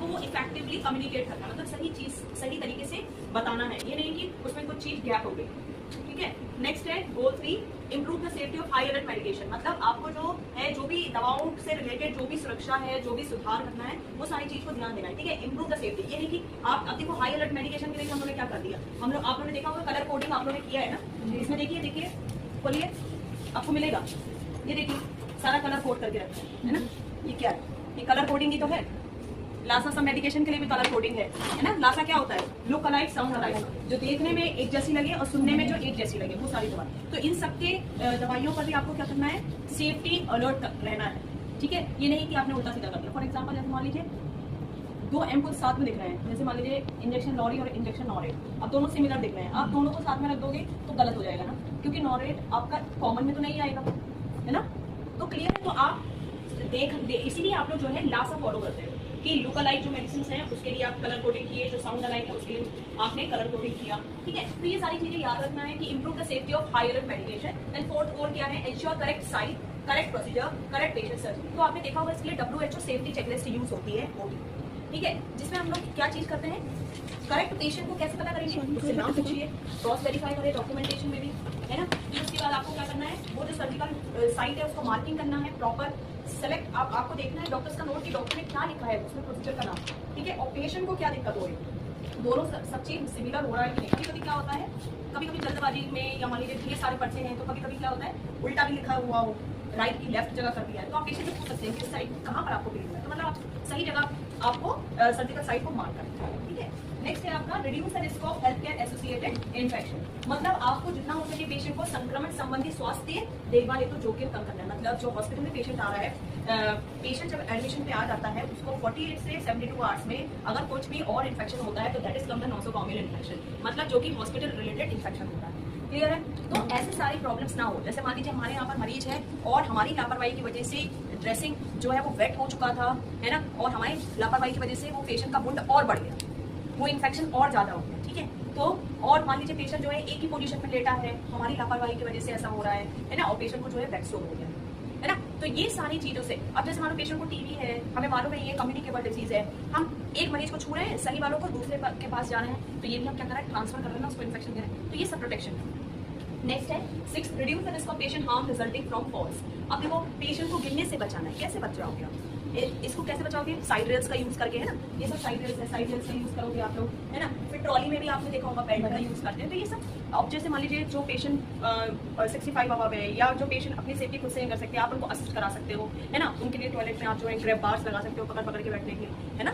वो effectively communicate करना, मतलब सही चीज सही तरीके से बताना है, ये नहीं कि उसमें कुछ चीज गैप हो गई। ठीक है, नेक्स्ट है गोल 3, improve the safety of high alert medication. मतलब आपको जो है, जो भी दवाओं से रिलेटेड जो भी सुरक्षा है, जो भी सुधार करना है, वो सारी चीज को ध्यान देना है। ठीक है, इंप्रूव द सेफ्टी, ये नहीं कि आप अब देखो हाई अलर्ट मेडिकेशन के लिए हम लोगों ने क्या कर दिया, हम लोग आप लोगों ने देखा होगा कलर कोडिंग आप लोगों ने किया है ना, इसमें देखिए देखिए बोलिए आपको मिलेगा, ये देखिए सारा कलर कोड करके रखा है ना, ये क्या है, ये कलर कोडिंग ही तो है। लासा सब मेडिकेशन के लिए भी कलर कोडिंग है ना। लासा क्या होता है, लुक अलाइक साउंड अलाइक, जो देखने में एक जैसी लगे और सुनने में जो एक जैसी लगे, वो सारी दवा। तो इन सबके दवाइयों पर भी आपको क्या करना है, सेफ्टी अलर्ट रहना है। ठीक है, ये नहीं कि आपने उल्टा सीधा कर दिया। फॉर एग्जाम्पल जैसे मान लीजिए 2 एम्पुल साथ में दिख रहे हैं, जैसे मान लीजिए इंजेक्शन नॉरेट और इंजेक्शन नॉरेट, अब दोनों सिमिलर दिख रहे हैं, आप दोनों को साथ में रख दोगे तो गलत हो जाएगा ना, क्योंकि नॉरेट आपका कॉमन में तो नहीं आएगा, है ना। तो क्लियर है, तो आप इसीलिए आप लोग जो है लासा फॉलो करते हैं कि लुक अलाइक जो मेडिसिन हैं उसके लिए आप कलर कोडिंग किए, जो साउंड अलाइक है उसके लिए आपने कलर कोडिंग किया। ठीक है, तो ये सारी चीजें याद रखना है कि improve the safety of high alert medication. And fourth goal क्या है, ensure correct site, correct procedure, correct patient search. तो आपने देखा होगा इसके लिए WHO सेफ्टी चेकलिस्ट यूज होती है, ठीक है, जिसमें हम लोग क्या चीज करते हैं, करेक्ट पेशेंट को कैसे पता करेंगे, उससे नाम पूछिए, क्रॉस वेरीफाई करें डॉक्यूमेंटेशन में भी, है ना। फिर उसके बाद आपको क्या करना है, वो जो सर्जिकल साइट है उसको मार्किंग करना है प्रॉपर, सेलेक्ट आपको देखना है डॉक्टर्स का नोट की डॉक्टर ने क्या लिखा है उसमें प्रोसीजर का नाम। ठीक है, और पेशेंट को क्या दिक्कत हो रही है, दोनों सब चीज सिमिलर हो रहा है कि नहीं। कभी कभी क्या होता है, कभी कभी जल्दबाजी में या मान लीजिए ढेर सारे पर्चे हैं, तो कभी कभी क्या होता है उल्टा भी लिखा हुआ हो, राइट की लेफ्ट जगह कर दिया है, तो आप पेशेंट से पूछ सकते हैं कि इस साइड कहाँ पर आपको पेन है, तो मतलब आप सही जगह आपको सर्जिकल साइट को मार्क करें। ठीक है, नेक्स्ट है आपका reduce the risk of health care associated infection. मतलब आपको जितना हो सके पेशेंट को संक्रमण संबंधी स्वास्थ्य देखभाल हेतु जोखिम कम करना है। मतलब जो हॉस्पिटल में पेशेंट आ रहा है, पेशेंट जब एडमिशन पे आ जाता है उसको 48 से 72 आवर्स में अगर कुछ भी और इन्फेक्शन होता है तो दैट इज कम द नोसोकॉमियल इन्फेक्शन, मतलब जो कि हॉस्पिटल रिलेटेड इन्फेक्शन होता है। क्लियर है, तो ऐसी सारी प्रॉब्लम्स ना हो। जैसे मान लीजिए हमारे यहाँ पर मरीज है और हमारी लापरवाही की वजह से ड्रेसिंग जो है वो वेट हो चुका था, है ना, और हमारी लापरवाही की वजह से वो पेशेंट का वुंड और बढ़ गया, वो इन्फेक्शन और ज्यादा हो गया। ठीक है, तो और मान लीजिए पेशेंट जो है एक ही पोजीशन में लेटा है, हमारी लापरवाही की वजह से ऐसा हो रहा है ना, और पेशेंट को जो है वैक्स हो गया, है ना। तो ये सारी चीजों से, अब जैसे मानो पेशेंट को टीबी है, हमें मालूम है ये कम्युनिकेबल डिजीज है, हम एक मरीज को छू रहे हैं, सही वालों को दूसरे के पास जा रहे हैं, तो ये भी हम क्या कर रहे हैं, ट्रांसफर कर रहे हैं ना, उसको इन्फेक्शन दे रहे हैं, तो ये सब प्रोटेक्शन है। नेक्स्ट है 6, reduce the risk of patient harm resulting from falls. अब देखो पेशेंट को गिरने से बचाना है, कैसे बच जाओगे आप, इसको कैसे बचाओगे, साइड रेल्स का यूज करके, है ना, ये सब साइड रेल्स है, साइड रेल्स का यूज करोगे आप लोग, है ना। फिर ट्रॉली में भी आपने देखा होगा बेल्ट का यूज करते हैं। तो ये सब, अब जैसे मान लीजिए जो पेशेंट 65 अबव है या जो पेशेंट अपनी सेफ्टी खुद से नहीं कर सकते, आप उनको असिस्ट करा सकते हो, है ना, उनके लिए टॉयलेट में आप जो है ग्रैब बार्स लगा सकते हो पकड़ पकड़ के बैठने के लिए, है ना।